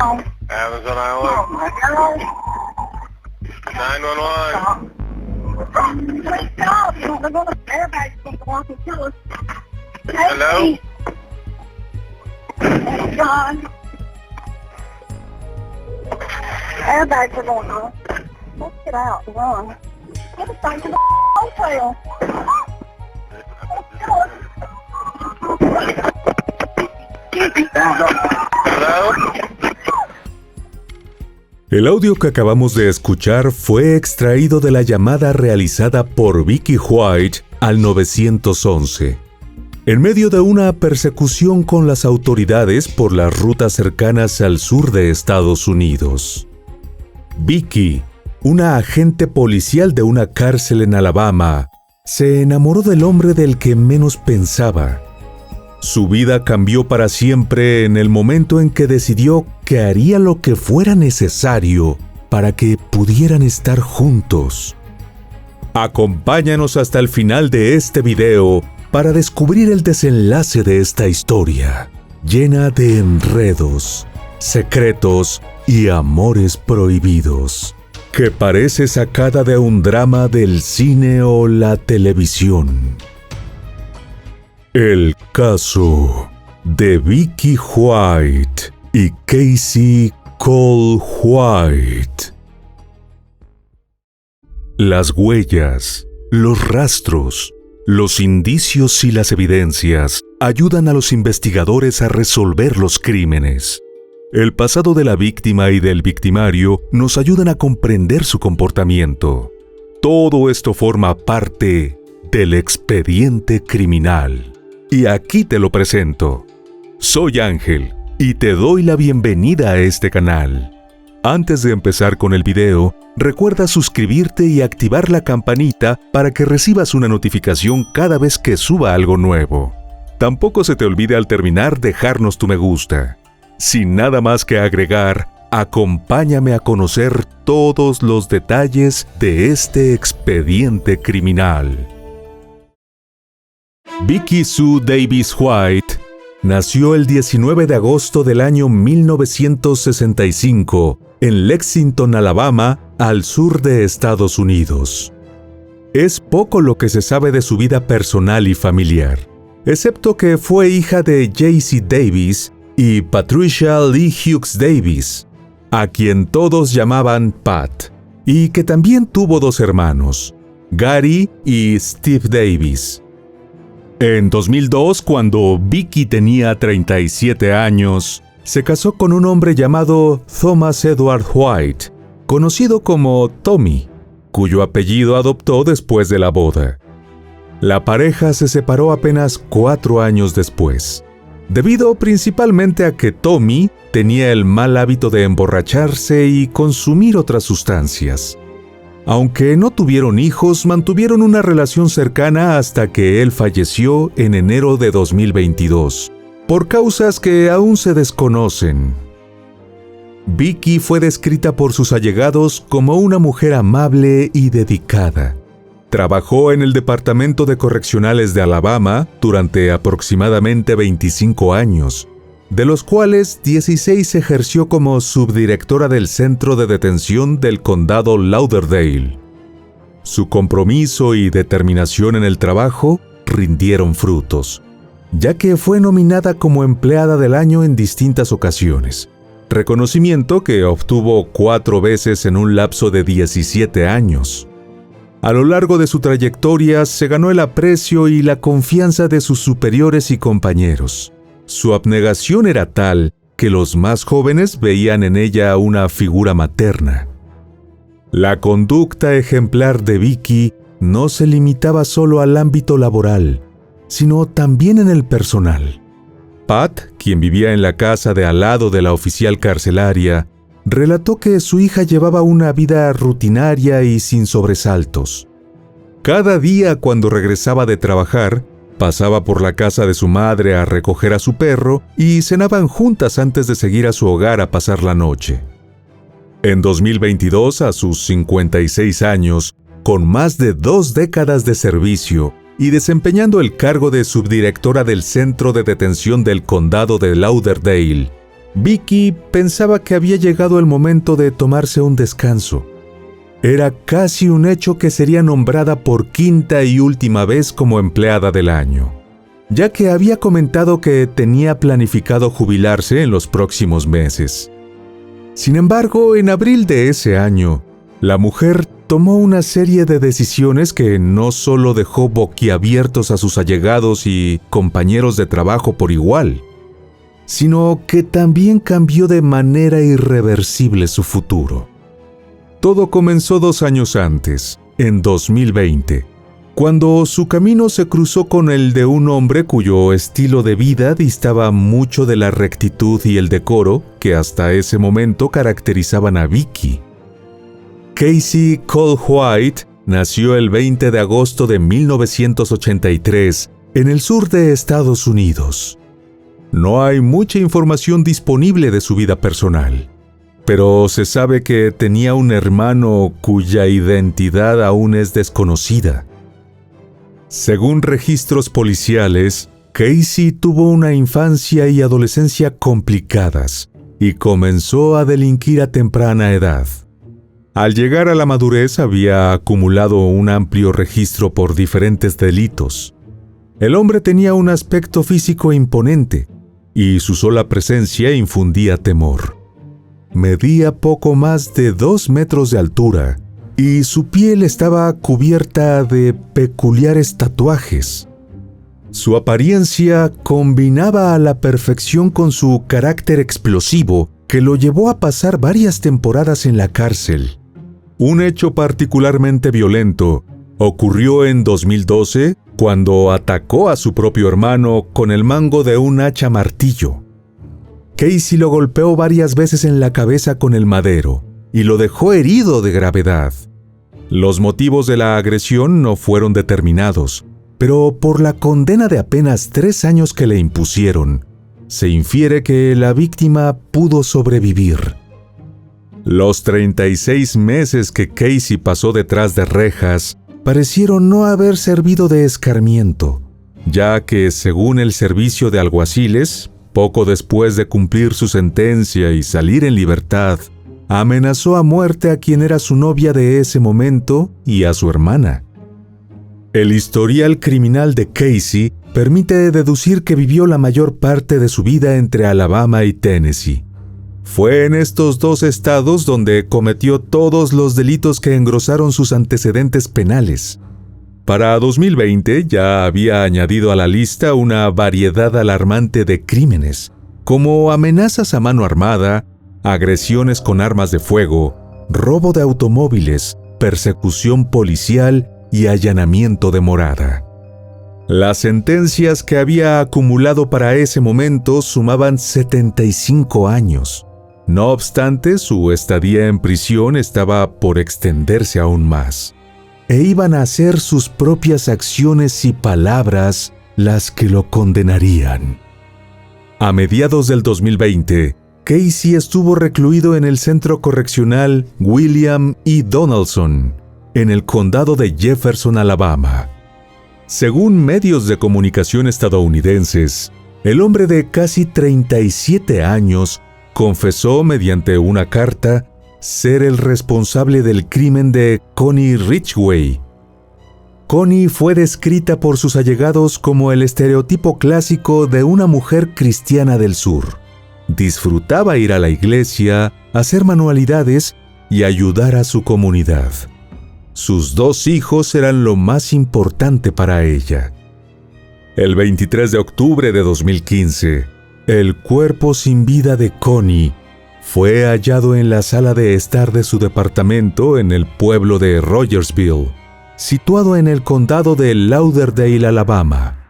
Amazon Island. 911. Hello? Airbags are going on. Let's get out and run. Get us back to the hotel. Hello? El audio que acabamos de escuchar fue extraído de la llamada realizada por Vicky White al 911. En medio de una persecución con las autoridades por las rutas cercanas al sur de Estados Unidos. Vicky, una agente policial de una cárcel en Alabama, se enamoró del hombre del que menos pensaba. Su vida cambió para siempre en el momento en que decidió que haría lo que fuera necesario para que pudieran estar juntos. Acompáñanos hasta el final de este video para descubrir el desenlace de esta historia, llena de enredos, secretos y amores prohibidos, que parece sacada de un drama del cine o la televisión. El caso de Vicky White y Casey Cole White. Las huellas, los rastros, los indicios y las evidencias ayudan a los investigadores a resolver los crímenes. El pasado de la víctima y del victimario nos ayudan a comprender su comportamiento. Todo esto forma parte del expediente criminal. Y aquí te lo presento. Soy Ángel y te doy la bienvenida a este canal. Antes de empezar con el video, recuerda suscribirte y activar la campanita para que recibas una notificación cada vez que suba algo nuevo. Tampoco se te olvide al terminar dejarnos tu me gusta. Sin nada más que agregar, acompáñame a conocer todos los detalles de este expediente criminal. Vicky Sue Davis White nació el 19 de agosto del año 1965 en Lexington, Alabama, al sur de Estados Unidos. Es poco lo que se sabe de su vida personal y familiar, excepto que fue hija de J.C. Davis y Patricia Lee Hughes Davis, a quien todos llamaban Pat, y que también tuvo dos hermanos, Gary y Steve Davis. En 2002, cuando Vicky tenía 37 años, se casó con un hombre llamado Thomas Edward White, conocido como Tommy, cuyo apellido adoptó después de la boda. La pareja se separó apenas 4 años después, debido principalmente a que Tommy tenía el mal hábito de emborracharse y consumir otras sustancias. Aunque no tuvieron hijos, mantuvieron una relación cercana hasta que él falleció en enero de 2022, por causas que aún se desconocen. Vicky fue descrita por sus allegados como una mujer amable y dedicada. Trabajó en el Departamento de Correccionales de Alabama durante aproximadamente 25 años, de los cuales 16 ejerció como subdirectora del Centro de Detención del Condado Lauderdale. Su compromiso y determinación en el trabajo rindieron frutos, ya que fue nominada como empleada del año en distintas ocasiones, reconocimiento que obtuvo 4 veces en un lapso de 17 años. A lo largo de su trayectoria se ganó el aprecio y la confianza de sus superiores y compañeros. Su abnegación era tal que los más jóvenes veían en ella una figura materna. La conducta ejemplar de Vicky no se limitaba solo al ámbito laboral, sino también en el personal. Pat, quien vivía en la casa de al lado de la oficial carcelaria, relató que su hija llevaba una vida rutinaria y sin sobresaltos. Cada día cuando regresaba de trabajar, pasaba por la casa de su madre a recoger a su perro y cenaban juntas antes de seguir a su hogar a pasar la noche. En 2022, a sus 56 años, con más de 2 décadas de servicio y desempeñando el cargo de subdirectora del Centro de Detención del Condado de Lauderdale, Vicky pensaba que había llegado el momento de tomarse un descanso. Era casi un hecho que sería nombrada por quinta y última vez como empleada del año, ya que había comentado que tenía planificado jubilarse en los próximos meses. Sin embargo, en abril de ese año, la mujer tomó una serie de decisiones que no solo dejó boquiabiertos a sus allegados y compañeros de trabajo por igual, sino que también cambió de manera irreversible su futuro. Todo comenzó 2 años antes, en 2020, cuando su camino se cruzó con el de un hombre cuyo estilo de vida distaba mucho de la rectitud y el decoro que hasta ese momento caracterizaban a Vicky. Casey Cole White nació el 20 de agosto de 1983 en el sur de Estados Unidos. No hay mucha información disponible de su vida personal, pero se sabe que tenía un hermano cuya identidad aún es desconocida. Según registros policiales, Casey tuvo una infancia y adolescencia complicadas y comenzó a delinquir a temprana edad. Al llegar a la madurez había acumulado un amplio registro por diferentes delitos. El hombre tenía un aspecto físico imponente y su sola presencia infundía temor. Medía poco más de 2 metros de altura y su piel estaba cubierta de peculiares tatuajes. Su apariencia combinaba a la perfección con su carácter explosivo que lo llevó a pasar varias temporadas en la cárcel. Un hecho particularmente violento ocurrió en 2012 cuando atacó a su propio hermano con el mango de un hacha martillo. Casey lo golpeó varias veces en la cabeza con el madero y lo dejó herido de gravedad. Los motivos de la agresión no fueron determinados, pero por la condena de apenas 3 años que le impusieron, se infiere que la víctima pudo sobrevivir. Los 36 meses que Casey pasó detrás de rejas parecieron no haber servido de escarmiento, ya que, según el servicio de alguaciles, poco después de cumplir su sentencia y salir en libertad, amenazó a muerte a quien era su novia de ese momento y a su hermana. El historial criminal de Casey permite deducir que vivió la mayor parte de su vida entre Alabama y Tennessee. Fue en estos 2 estados donde cometió todos los delitos que engrosaron sus antecedentes penales. Para 2020 ya había añadido a la lista una variedad alarmante de crímenes, como amenazas a mano armada, agresiones con armas de fuego, robo de automóviles, persecución policial y allanamiento de morada. Las sentencias que había acumulado para ese momento sumaban 75 años. No obstante, su estadía en prisión estaba por extenderse aún más, e iban a ser sus propias acciones y palabras las que lo condenarían. A mediados del 2020, Casey estuvo recluido en el centro correccional William E. Donaldson, en el condado de Jefferson, Alabama. Según medios de comunicación estadounidenses, el hombre de casi 37 años confesó mediante una carta ser el responsable del crimen de Connie Ridgway. Connie fue descrita por sus allegados como el estereotipo clásico de una mujer cristiana del sur. Disfrutaba ir a la iglesia, hacer manualidades y ayudar a su comunidad. Sus 2 hijos eran lo más importante para ella. El 23 de octubre de 2015, el cuerpo sin vida de Connie fue hallado en la sala de estar de su departamento en el pueblo de Rogersville, situado en el condado de Lauderdale, Alabama.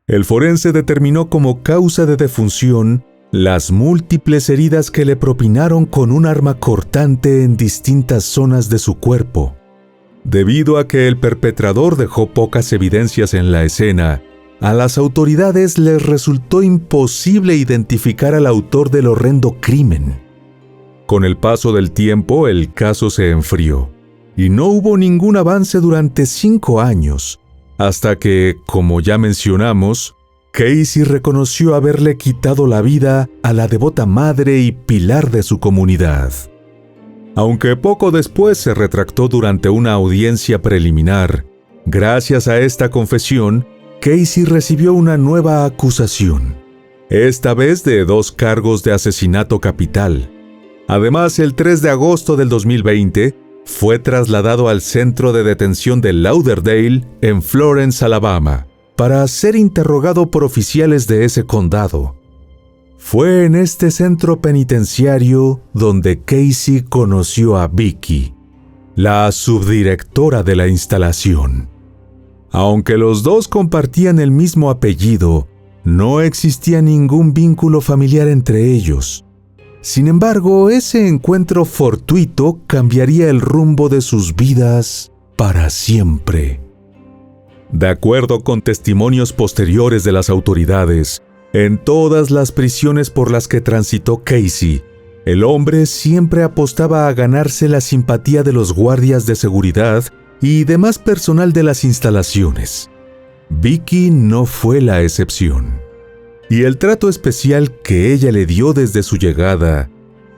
El forense determinó como causa de defunción las múltiples heridas que le propinaron con un arma cortante en distintas zonas de su cuerpo. Debido a que el perpetrador dejó pocas evidencias en la escena, a las autoridades les resultó imposible identificar al autor del horrendo crimen. Con el paso del tiempo, el caso se enfrió, y no hubo ningún avance durante 5 años, hasta que, como ya mencionamos, Casey reconoció haberle quitado la vida a la devota madre y pilar de su comunidad. Aunque poco después se retractó durante una audiencia preliminar, gracias a esta confesión, Casey recibió una nueva acusación, esta vez de 2 cargos de asesinato capital. Además, el 3 de agosto del 2020, fue trasladado al centro de detención de Lauderdale, en Florence, Alabama, para ser interrogado por oficiales de ese condado. Fue en este centro penitenciario donde Casey conoció a Vicky, la subdirectora de la instalación. Aunque los dos compartían el mismo apellido, no existía ningún vínculo familiar entre ellos. Sin embargo, ese encuentro fortuito cambiaría el rumbo de sus vidas para siempre. De acuerdo con testimonios posteriores de las autoridades, en todas las prisiones por las que transitó Casey, el hombre siempre apostaba a ganarse la simpatía de los guardias de seguridad y demás personal de las instalaciones. Vicky no fue la excepción. Y el trato especial que ella le dio desde su llegada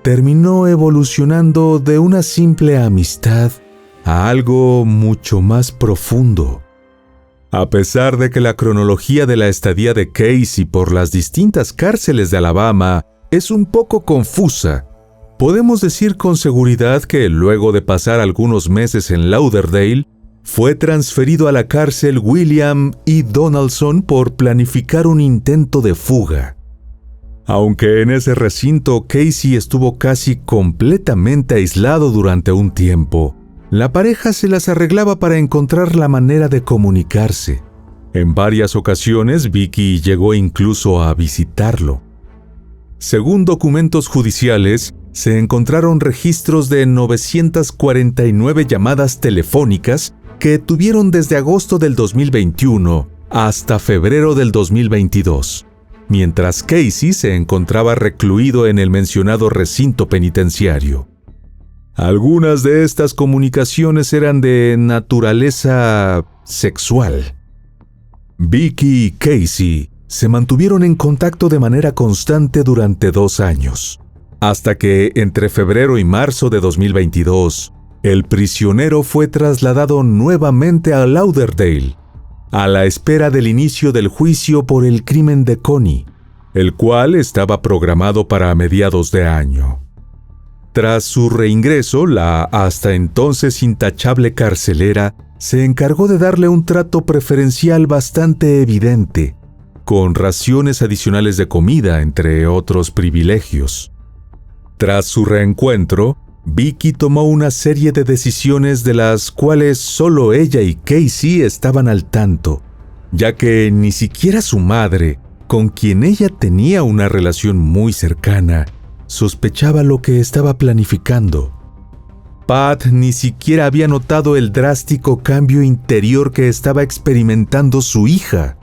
terminó evolucionando de una simple amistad a algo mucho más profundo. A pesar de que la cronología de la estadía de Casey por las distintas cárceles de Alabama es un poco confusa, podemos decir con seguridad que luego de pasar algunos meses en Lauderdale, fue transferido a la cárcel William E. Donaldson por planificar un intento de fuga. Aunque en ese recinto Casey estuvo casi completamente aislado durante un tiempo, la pareja se las arreglaba para encontrar la manera de comunicarse. En varias ocasiones, Vicky llegó incluso a visitarlo. Según documentos judiciales, se encontraron registros de 949 llamadas telefónicas que tuvieron desde agosto del 2021 hasta febrero del 2022, mientras Casey se encontraba recluido en el mencionado recinto penitenciario. Algunas de estas comunicaciones eran de naturaleza sexual. Vicky y Casey se mantuvieron en contacto de manera constante durante 2 años, hasta que entre febrero y marzo de 2022, el prisionero fue trasladado nuevamente a Lauderdale, a la espera del inicio del juicio por el crimen de Connie, el cual estaba programado para mediados de año. Tras su reingreso, la hasta entonces intachable carcelera se encargó de darle un trato preferencial bastante evidente, con raciones adicionales de comida, entre otros privilegios. Tras su reencuentro, Vicky tomó una serie de decisiones de las cuales solo ella y Casey estaban al tanto, ya que ni siquiera su madre, con quien ella tenía una relación muy cercana, sospechaba lo que estaba planificando. Pat ni siquiera había notado el drástico cambio interior que estaba experimentando su hija.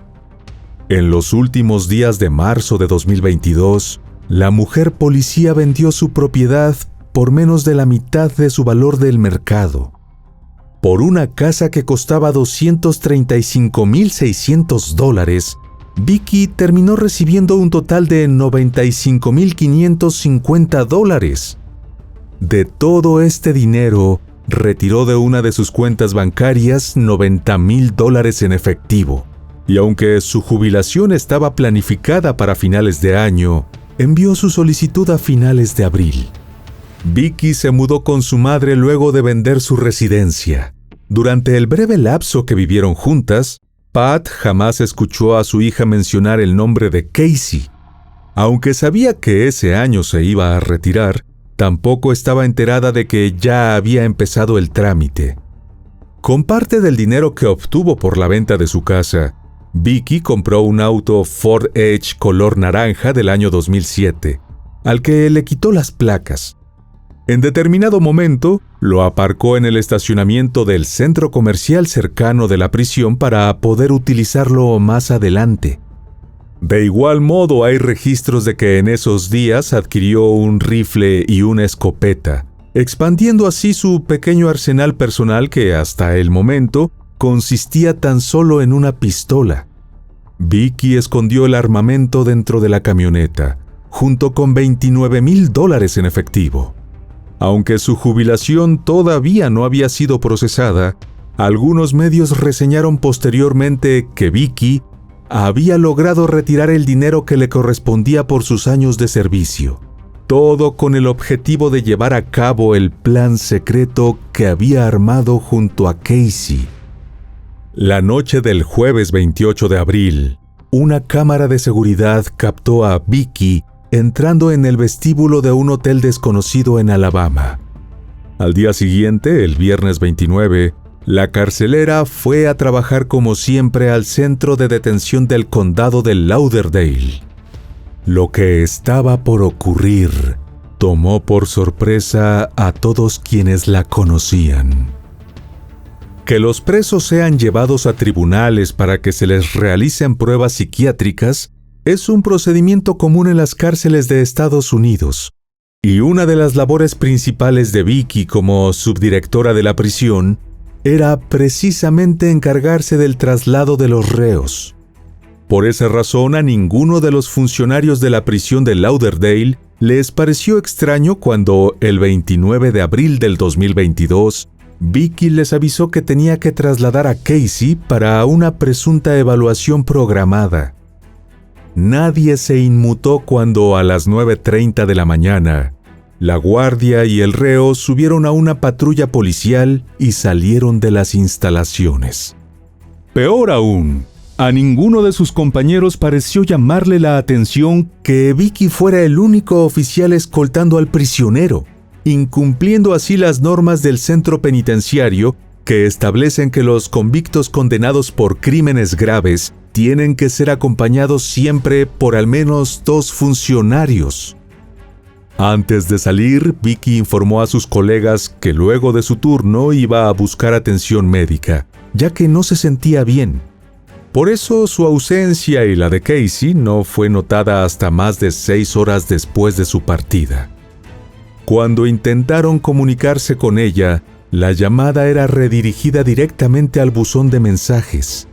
En los últimos días de marzo de 2022, la mujer policía vendió su propiedad por menos de la mitad de su valor del mercado. Por una casa que costaba $235,600, Vicky terminó recibiendo un total de $95,550. De todo este dinero, retiró de una de sus cuentas bancarias $90,000 en efectivo, y aunque su jubilación estaba planificada para finales de año, envió su solicitud a finales de abril. Vicky se mudó con su madre luego de vender su residencia. Durante el breve lapso que vivieron juntas, Pat jamás escuchó a su hija mencionar el nombre de Casey. Aunque sabía que ese año se iba a retirar, tampoco estaba enterada de que ya había empezado el trámite. Con parte del dinero que obtuvo por la venta de su casa, Vicky compró un auto Ford Edge color naranja del año 2007, al que le quitó las placas. En determinado momento, lo aparcó en el estacionamiento del centro comercial cercano de la prisión para poder utilizarlo más adelante. De igual modo, hay registros de que en esos días adquirió un rifle y una escopeta, expandiendo así su pequeño arsenal personal que hasta el momento consistía tan solo en una pistola. Vicky escondió el armamento dentro de la camioneta, junto con $29,000 en efectivo. Aunque su jubilación todavía no había sido procesada, algunos medios reseñaron posteriormente que Vicky había logrado retirar el dinero que le correspondía por sus años de servicio, todo con el objetivo de llevar a cabo el plan secreto que había armado junto a Casey. La noche del jueves 28 de abril, una cámara de seguridad captó a Vicky entrando en el vestíbulo de un hotel desconocido en Alabama. Al día siguiente, el viernes 29, la carcelera fue a trabajar como siempre al centro de detención del condado de Lauderdale. Lo que estaba por ocurrir tomó por sorpresa a todos quienes la conocían. Que los presos sean llevados a tribunales para que se les realicen pruebas psiquiátricas es un procedimiento común en las cárceles de Estados Unidos, y una de las labores principales de Vicky como subdirectora de la prisión era precisamente encargarse del traslado de los reos. Por esa razón, a ninguno de los funcionarios de la prisión de Lauderdale les pareció extraño cuando, el 29 de abril del 2022, Vicky les avisó que tenía que trasladar a Casey para una presunta evaluación programada. Nadie se inmutó cuando, a las 9:30 de la mañana, la guardia y el reo subieron a una patrulla policial y salieron de las instalaciones. Peor aún, a ninguno de sus compañeros pareció llamarle la atención que Vicky fuera el único oficial escoltando al prisionero, incumpliendo así las normas del centro penitenciario que establecen que los convictos condenados por crímenes graves tienen que ser acompañados siempre por al menos 2 funcionarios. Antes de salir, Vicky informó a sus colegas que luego de su turno iba a buscar atención médica, ya que no se sentía bien. Por eso su ausencia y la de Casey no fue notada hasta más de 6 horas después de su partida. Cuando intentaron comunicarse con ella, la llamada era redirigida directamente al buzón de mensajes.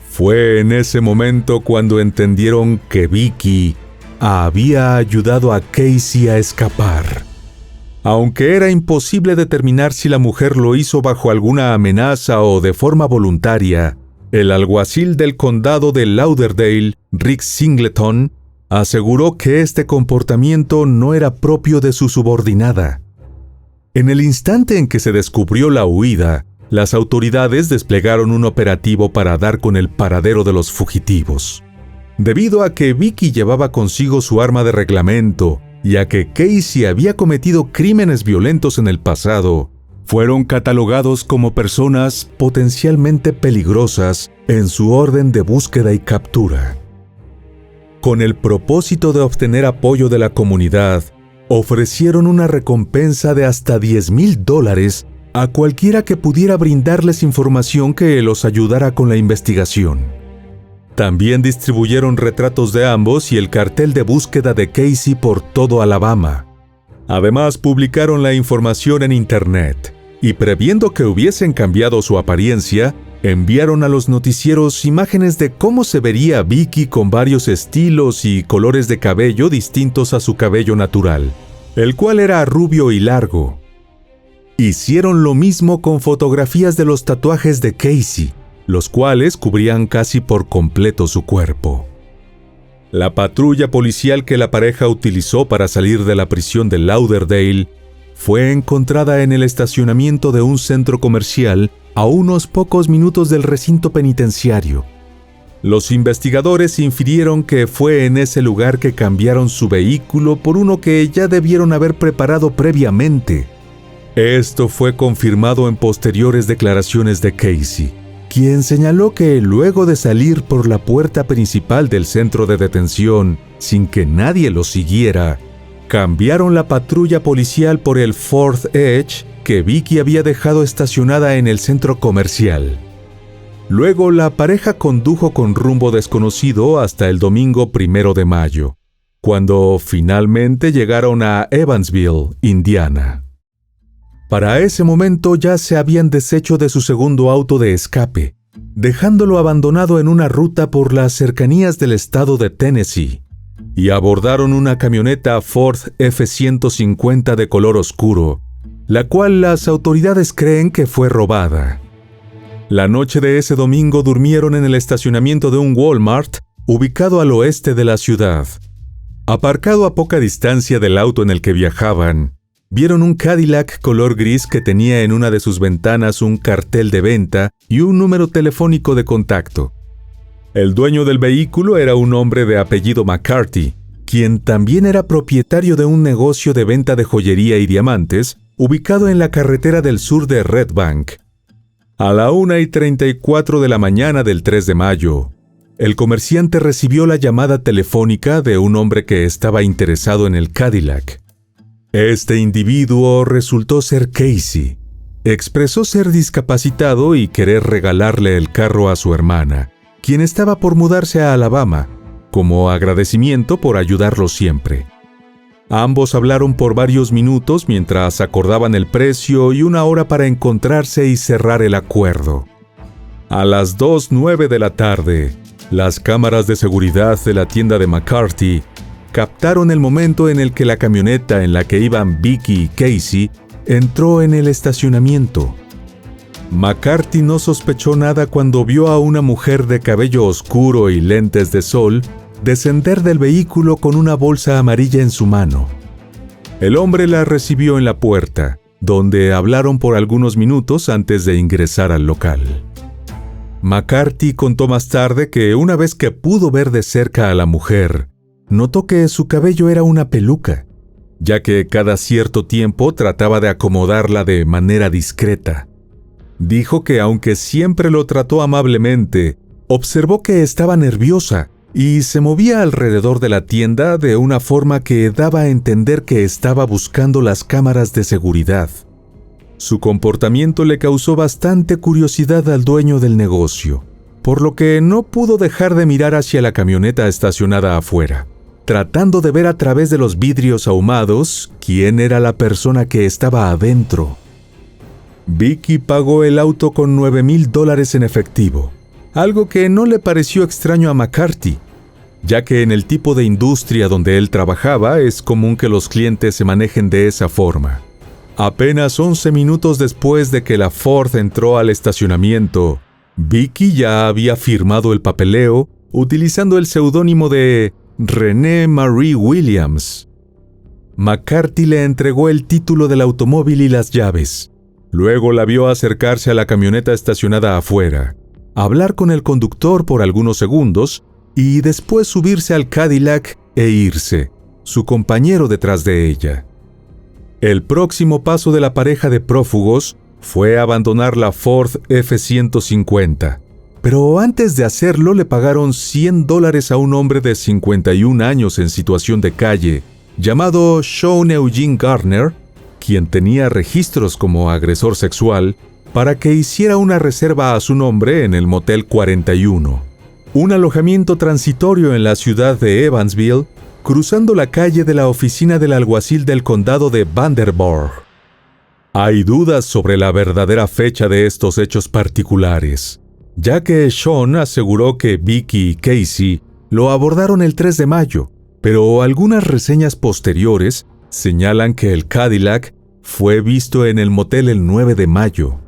Fue en ese momento cuando entendieron que Vicky había ayudado a Casey a escapar. Aunque era imposible determinar si la mujer lo hizo bajo alguna amenaza o de forma voluntaria, el alguacil del condado de Lauderdale, Rick Singleton, aseguró que este comportamiento no era propio de su subordinada. En el instante en que se descubrió la huida, las autoridades desplegaron un operativo para dar con el paradero de los fugitivos. Debido a que Vicky llevaba consigo su arma de reglamento y a que Casey había cometido crímenes violentos en el pasado, fueron catalogados como personas potencialmente peligrosas en su orden de búsqueda y captura. Con el propósito de obtener apoyo de la comunidad, ofrecieron una recompensa de hasta $10,000 a cualquiera que pudiera brindarles información que los ayudara con la investigación. También distribuyeron retratos de ambos y el cartel de búsqueda de Casey por todo Alabama. Además, publicaron la información en Internet y, previendo que hubiesen cambiado su apariencia, enviaron a los noticieros imágenes de cómo se vería Vicky con varios estilos y colores de cabello distintos a su cabello natural, el cual era rubio y largo. Hicieron lo mismo con fotografías de los tatuajes de Casey, los cuales cubrían casi por completo su cuerpo. La patrulla policial que la pareja utilizó para salir de la prisión de Lauderdale fue encontrada en el estacionamiento de un centro comercial a unos pocos minutos del recinto penitenciario. Los investigadores infirieron que fue en ese lugar que cambiaron su vehículo por uno que ya debieron haber preparado previamente. Esto fue confirmado en posteriores declaraciones de Casey, quien señaló que luego de salir por la puerta principal del centro de detención sin que nadie lo siguiera, cambiaron la patrulla policial por el Ford Edge que Vicky había dejado estacionada en el centro comercial. Luego la pareja condujo con rumbo desconocido hasta el domingo 1 de mayo, cuando finalmente llegaron a Evansville, Indiana. Para ese momento ya se habían deshecho de su segundo auto de escape, dejándolo abandonado en una ruta por las cercanías del estado de Tennessee, y abordaron una camioneta Ford F-150 de color oscuro, la cual las autoridades creen que fue robada. La noche de ese domingo durmieron en el estacionamiento de un Walmart ubicado al oeste de la ciudad. Aparcado a poca distancia del auto en el que viajaban, vieron un Cadillac color gris que tenía en una de sus ventanas un cartel de venta y un número telefónico de contacto. El dueño del vehículo era un hombre de apellido McCarthy, quien también era propietario de un negocio de venta de joyería y diamantes ubicado en la carretera del sur de Red Bank. A la 1:34 de la mañana del 3 de mayo, el comerciante recibió la llamada telefónica de un hombre que estaba interesado en el Cadillac. Este individuo resultó ser Casey. Expresó ser discapacitado y querer regalarle el carro a su hermana, quien estaba por mudarse a Alabama, como agradecimiento por ayudarlo siempre. Ambos hablaron por varios minutos mientras acordaban el precio y una hora para encontrarse y cerrar el acuerdo. A las 2:09 de la tarde, las cámaras de seguridad de la tienda de McCarthy captaron el momento en el que la camioneta en la que iban Vicky y Casey entró en el estacionamiento. McCarthy no sospechó nada cuando vio a una mujer de cabello oscuro y lentes de sol descender del vehículo con una bolsa amarilla en su mano. El hombre la recibió en la puerta, donde hablaron por algunos minutos antes de ingresar al local. McCarthy contó más tarde que una vez que pudo ver de cerca a la mujer, notó que su cabello era una peluca, ya que cada cierto tiempo trataba de acomodarla de manera discreta. Dijo que aunque siempre lo trató amablemente, observó que estaba nerviosa y se movía alrededor de la tienda de una forma que daba a entender que estaba buscando las cámaras de seguridad. Su comportamiento le causó bastante curiosidad al dueño del negocio, por lo que no pudo dejar de mirar hacia la camioneta estacionada afuera, tratando de ver a través de los vidrios ahumados quién era la persona que estaba adentro. Vicky pagó el auto con $9,000 en efectivo, algo que no le pareció extraño a McCarthy, ya que en el tipo de industria donde él trabajaba es común que los clientes se manejen de esa forma. Apenas 11 minutos después de que la Ford entró al estacionamiento, Vicky ya había firmado el papeleo utilizando el seudónimo de Renee Marie Williams. McCarthy le entregó el título del automóvil y las llaves. Luego la vio acercarse a la camioneta estacionada afuera, hablar con el conductor por algunos segundos y después subirse al Cadillac e irse, su compañero detrás de ella. El próximo paso de la pareja de prófugos fue abandonar la Ford F-150, pero antes de hacerlo le pagaron $100 a un hombre de 51 años en situación de calle, llamado Sean Eugene Garner, quien tenía registros como agresor sexual, para que hiciera una reserva a su nombre en el Motel 41, un alojamiento transitorio en la ciudad de Evansville, cruzando la calle de la oficina del alguacil del condado de Vanderburgh. Hay dudas sobre la verdadera fecha de estos hechos particulares, ya que Sean aseguró que Vicky y Casey lo abordaron el 3 de mayo, pero algunas reseñas posteriores señalan que el Cadillac fue visto en el motel el 9 de mayo.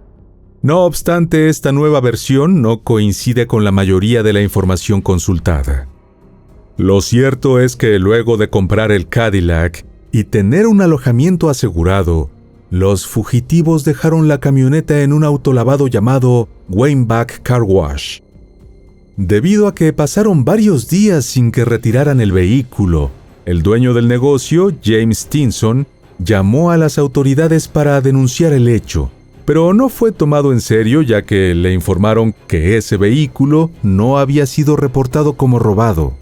No obstante, esta nueva versión no coincide con la mayoría de la información consultada. Lo cierto es que luego de comprar el Cadillac y tener un alojamiento asegurado, los fugitivos dejaron la camioneta en un autolavado llamado Wayneback Car Wash. Debido a que pasaron varios días sin que retiraran el vehículo, el dueño del negocio, James Stinson, llamó a las autoridades para denunciar el hecho, pero no fue tomado en serio ya que le informaron que ese vehículo no había sido reportado como robado.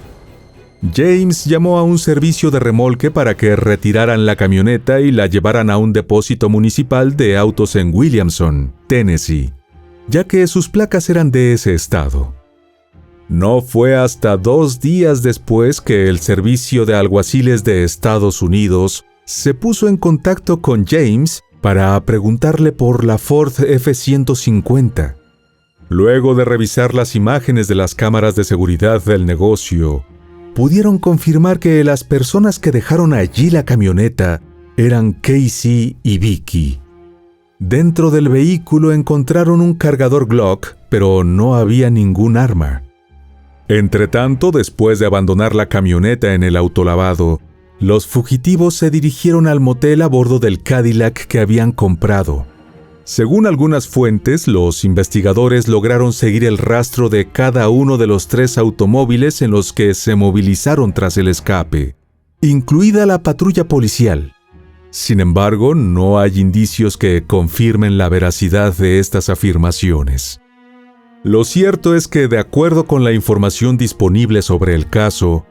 James llamó a un servicio de remolque para que retiraran la camioneta y la llevaran a un depósito municipal de autos en Williamson, Tennessee, ya que sus placas eran de ese estado. No fue hasta 2 días después que el Servicio de Alguaciles de Estados Unidos se puso en contacto con James para preguntarle por la Ford F-150. Luego de revisar las imágenes de las cámaras de seguridad del negocio, pudieron confirmar que las personas que dejaron allí la camioneta eran Casey y Vicky. Dentro del vehículo encontraron un cargador Glock, pero no había ningún arma. Entretanto, después de abandonar la camioneta en el autolavado, los fugitivos se dirigieron al motel a bordo del Cadillac que habían comprado. Según algunas fuentes, los investigadores lograron seguir el rastro de cada uno de los 3 automóviles en los que se movilizaron tras el escape, incluida la patrulla policial. Sin embargo, no hay indicios que confirmen la veracidad de estas afirmaciones. Lo cierto es que, de acuerdo con la información disponible sobre el caso,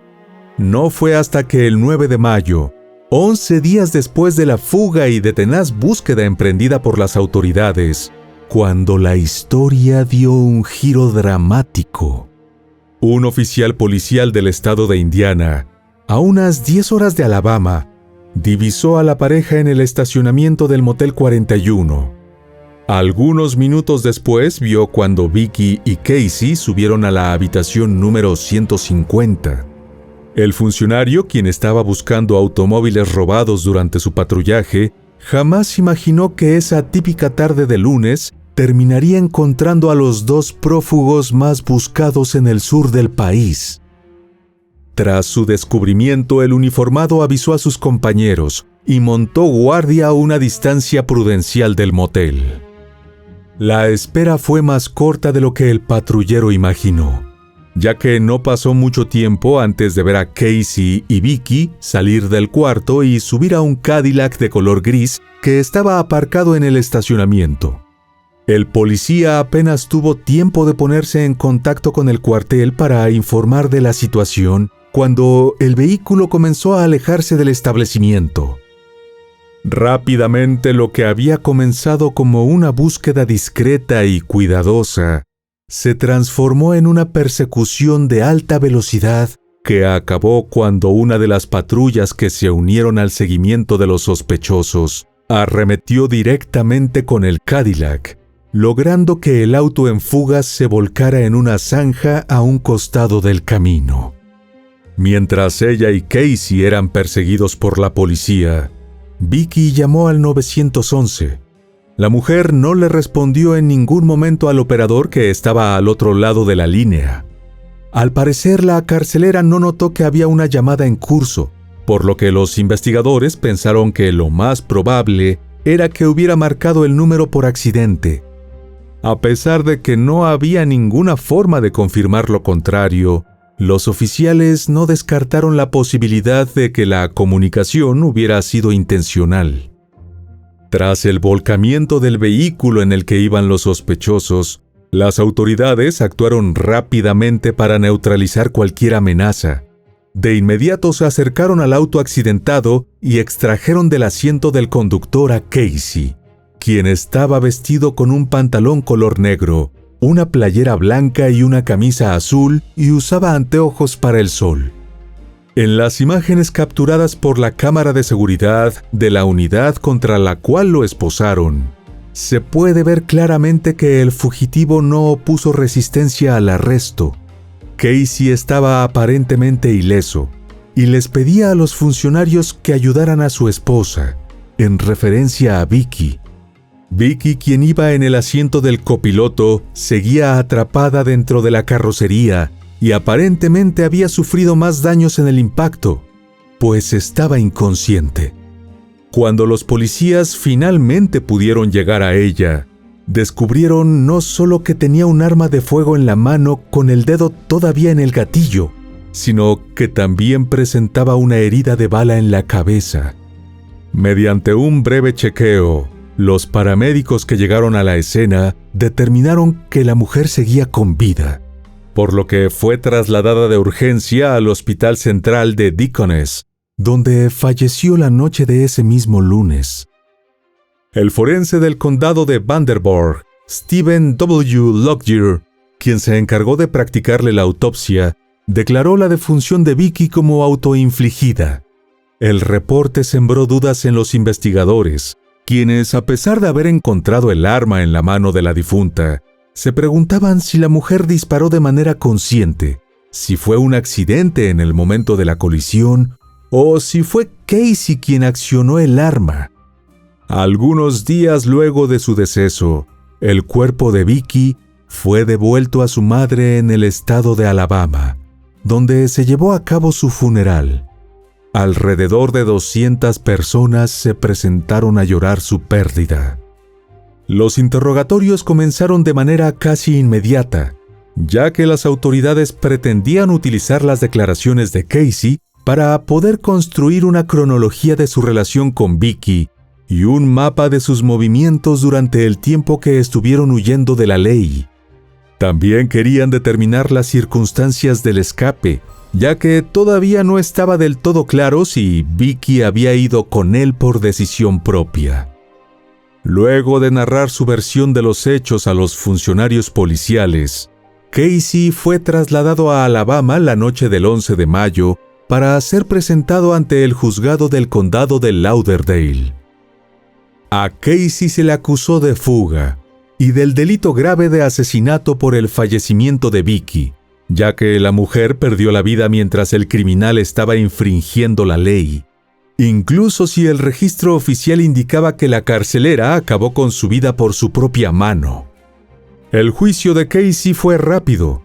no fue hasta que el 9 de mayo, 11 días después de la fuga y de tenaz búsqueda emprendida por las autoridades, cuando la historia dio un giro dramático. Un oficial policial del estado de Indiana, a unas 10 horas de Alabama, divisó a la pareja en el estacionamiento del Motel 41. Algunos minutos después vio cuando Vicky y Casey subieron a la habitación número 150. El funcionario, quien estaba buscando automóviles robados durante su patrullaje, jamás imaginó que esa típica tarde de lunes terminaría encontrando a los 2 prófugos más buscados en el sur del país. Tras su descubrimiento, el uniformado avisó a sus compañeros y montó guardia a una distancia prudencial del motel. La espera fue más corta de lo que el patrullero imaginó, ya que no pasó mucho tiempo antes de ver a Casey y Vicky salir del cuarto y subir a un Cadillac de color gris que estaba aparcado en el estacionamiento. El policía apenas tuvo tiempo de ponerse en contacto con el cuartel para informar de la situación cuando el vehículo comenzó a alejarse del establecimiento. Rápidamente, lo que había comenzado como una búsqueda discreta y cuidadosa se transformó en una persecución de alta velocidad que acabó cuando una de las patrullas que se unieron al seguimiento de los sospechosos arremetió directamente con el Cadillac, logrando que el auto en fugas se volcara en una zanja a un costado del camino. Mientras ella y Casey eran perseguidos por la policía, Vicky llamó al 911. La mujer no le respondió en ningún momento al operador que estaba al otro lado de la línea. Al parecer, la carcelera no notó que había una llamada en curso, por lo que los investigadores pensaron que lo más probable era que hubiera marcado el número por accidente. A pesar de que no había ninguna forma de confirmar lo contrario, los oficiales no descartaron la posibilidad de que la comunicación hubiera sido intencional. Tras el volcamiento del vehículo en el que iban los sospechosos, las autoridades actuaron rápidamente para neutralizar cualquier amenaza. De inmediato se acercaron al auto accidentado y extrajeron del asiento del conductor a Casey, quien estaba vestido con un pantalón color negro, una playera blanca y una camisa azul, y usaba anteojos para el sol. En las imágenes capturadas por la cámara de seguridad de la unidad contra la cual lo esposaron, se puede ver claramente que el fugitivo no opuso resistencia al arresto. Casey estaba aparentemente ileso y les pedía a los funcionarios que ayudaran a su esposa, en referencia a Vicky. Vicky, quien iba en el asiento del copiloto, seguía atrapada dentro de la carrocería y aparentemente había sufrido más daños en el impacto, pues estaba inconsciente. Cuando los policías finalmente pudieron llegar a ella, descubrieron no solo que tenía un arma de fuego en la mano con el dedo todavía en el gatillo, sino que también presentaba una herida de bala en la cabeza. Mediante un breve chequeo, los paramédicos que llegaron a la escena determinaron que la mujer seguía con vida, por lo que fue trasladada de urgencia al Hospital Central de Deaconess, donde falleció la noche de ese mismo lunes. El forense del condado de Vanderburg, Stephen W. Lockyer, quien se encargó de practicarle la autopsia, declaró la defunción de Vicky como autoinfligida. El reporte sembró dudas en los investigadores, quienes, a pesar de haber encontrado el arma en la mano de la difunta, Se preguntaban si la mujer disparó de manera consciente, si fue un accidente en el momento de la colisión o si fue Casey quien accionó el arma. Algunos días luego de su deceso, el cuerpo de Vicky fue devuelto a su madre en el estado de Alabama, donde se llevó a cabo su funeral. Alrededor de 200 personas se presentaron a llorar su pérdida. Los interrogatorios comenzaron de manera casi inmediata, ya que las autoridades pretendían utilizar las declaraciones de Casey para poder construir una cronología de su relación con Vicky y un mapa de sus movimientos durante el tiempo que estuvieron huyendo de la ley. También querían determinar las circunstancias del escape, ya que todavía no estaba del todo claro si Vicky había ido con él por decisión propia. Luego de narrar su versión de los hechos a los funcionarios policiales, Casey fue trasladado a Alabama la noche del 11 de mayo para ser presentado ante el juzgado del condado de Lauderdale. A Casey se le acusó de fuga y del delito grave de asesinato por el fallecimiento de Vicky, ya que la mujer perdió la vida mientras el criminal estaba infringiendo la ley, incluso si el registro oficial indicaba que la carcelera acabó con su vida por su propia mano. El juicio de Casey fue rápido.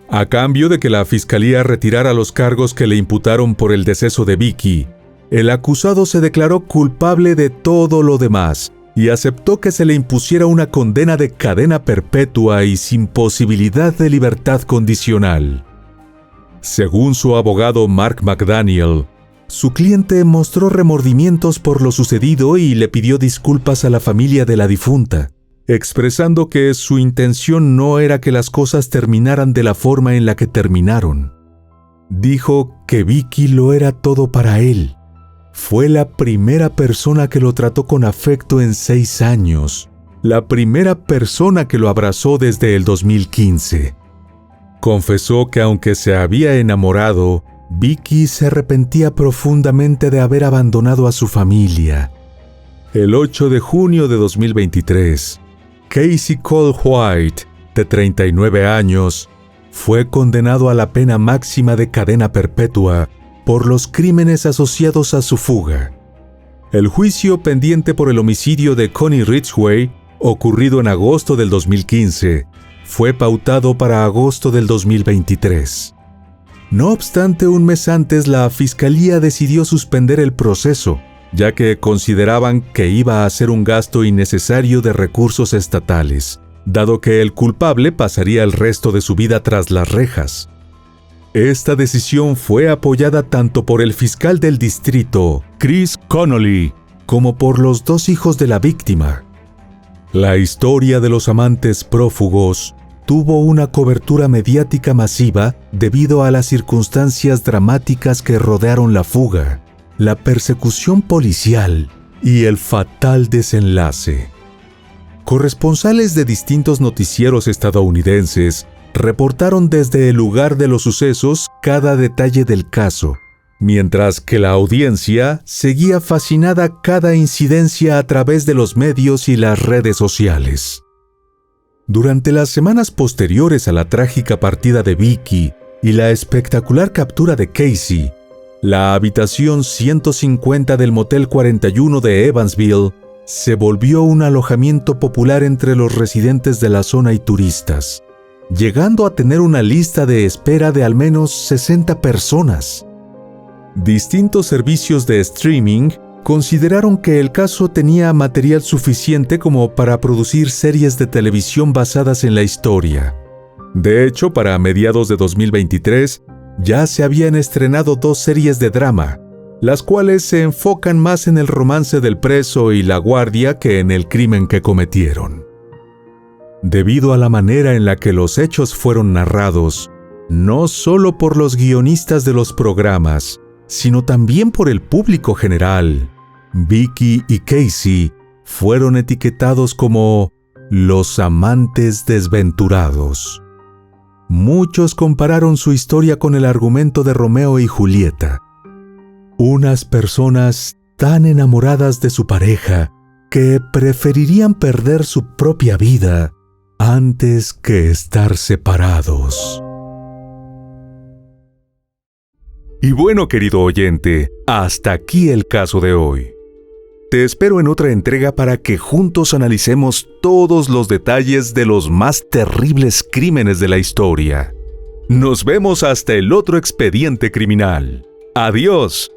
A cambio de que la fiscalía retirara los cargos que le imputaron por el deceso de Vicky, el acusado se declaró culpable de todo lo demás y aceptó que se le impusiera una condena de cadena perpetua y sin posibilidad de libertad condicional. Según su abogado Mark McDaniel, su cliente mostró remordimientos por lo sucedido y le pidió disculpas a la familia de la difunta, expresando que su intención no era que las cosas terminaran de la forma en la que terminaron. Dijo que Vicky lo era todo para él. Fue la primera persona que lo trató con afecto en 6 años, la primera persona que lo abrazó desde el 2015. Confesó que aunque se había enamorado, Vicky se arrepentía profundamente de haber abandonado a su familia. El 8 de junio de 2023, Casey Cole White, de 39 años, fue condenado a la pena máxima de cadena perpetua por los crímenes asociados a su fuga. El juicio pendiente por el homicidio de Connie Ridgway, ocurrido en agosto del 2015, fue pautado para agosto del 2023. No obstante, un mes antes la fiscalía decidió suspender el proceso, ya que consideraban que iba a ser un gasto innecesario de recursos estatales, dado que el culpable pasaría el resto de su vida tras las rejas. Esta decisión fue apoyada tanto por el fiscal del distrito, Chris Connolly, como por los 2 hijos de la víctima. La historia de los amantes prófugos tuvo una cobertura mediática masiva debido a las circunstancias dramáticas que rodearon la fuga, la persecución policial y el fatal desenlace. Corresponsales de distintos noticieros estadounidenses reportaron desde el lugar de los sucesos cada detalle del caso, mientras que la audiencia seguía fascinada cada incidencia a través de los medios y las redes sociales. Durante las semanas posteriores a la trágica partida de Vicky y la espectacular captura de Casey, la habitación 150 del Motel 41 de Evansville se volvió un alojamiento popular entre los residentes de la zona y turistas, llegando a tener una lista de espera de al menos 60 personas. Distintos servicios de streaming consideraron que el caso tenía material suficiente como para producir series de televisión basadas en la historia. De hecho, para mediados de 2023, ya se habían estrenado 2 series de drama, las cuales se enfocan más en el romance del preso y la guardia que en el crimen que cometieron. Debido a la manera en la que los hechos fueron narrados, no solo por los guionistas de los programas, sino también por el público general, Vicky y Casey fueron etiquetados como los amantes desventurados. Muchos compararon su historia con el argumento de Romeo y Julieta. Unas personas tan enamoradas de su pareja que preferirían perder su propia vida antes que estar separados. Y bueno, querido oyente, hasta aquí el caso de hoy. Te espero en otra entrega para que juntos analicemos todos los detalles de los más terribles crímenes de la historia. Nos vemos hasta el otro expediente criminal. Adiós.